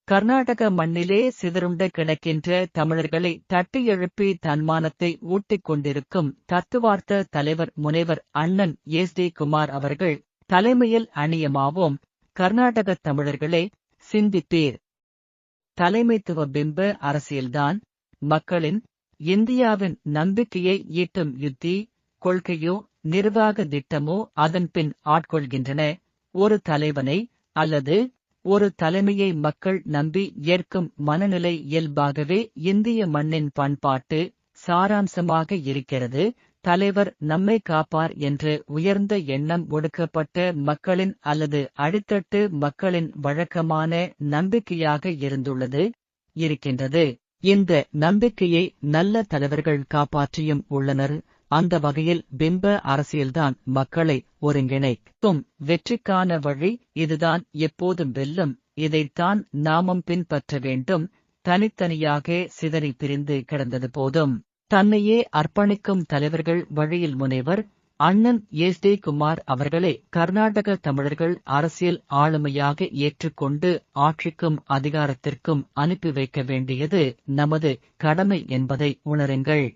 கர்நாடக மண்ணிலே சிதறுண்ட கிடக்கின்ற தமிழர்களை தட்டி எழுப்பி தன்மானத்தை ஊட்டிக் கொண்டிருக்கும் தத்துவார்த்த தலைவர் முனைவர் அண்ணன் எஸ்.டி. குமார் அவர்கள் தலைமையில் அணியமாவோம். கர்நாடகத் தமிழர்களே, சிந்திப்பீர். தலைமைத்துவ பிம்ப அரசியல்தான் மக்களின், இந்தியாவின் நம்பிக்கையை ஈட்டும் யுத்தி, கொள்கையோ நிர்வாக திட்டமோ அதன்பின் ஆட்கொள்கின்றன. ஒரு தலைவனை அல்லது ஒரு தலைமையை மக்கள் நம்பி ஏற்கும் மனநிலை இயல்பாகவே இந்திய மண்ணின் பண்பாட்டு சாராம்சமாக இருக்கிறது. தலைவர் நம்மை காப்பார் என்று உயர்ந்த எண்ணம் ஒடுக்கப்பட்ட மக்களின் அல்லது அடித்தட்டு மக்களின் வழக்கமான நம்பிக்கையாக இருக்கின்றது. இந்த நம்பிக்கையை நல்ல தலைவர்கள் காப்பாற்றியும் உள்ளனர். அந்த வகையில் பிம்ப அரசியல்தான் மக்களை ஒருங்கிணைக்கும் வெற்றிக்கான வழி. இதுதான் எப்போதும் வெல்லும். இதைத்தான் நாமும் பின்பற்ற வேண்டும். தனித்தனியாக சிதறி பிரிந்து கிடந்தது போதும். தன்னையே அர்ப்பணிக்கும் தலைவர்கள் வழியில் முனைவர் அண்ணன் எஸ்.டி. குமார் அவர்களை கர்நாடக தமிழர்கள் அரசியல் ஆளுமையாக ஏற்றுக்கொண்டு ஆட்சிக்கும் அதிகாரத்திற்கும் அனுப்பி வைக்க வேண்டியது நமது கடமை என்பதை உணருங்கள்.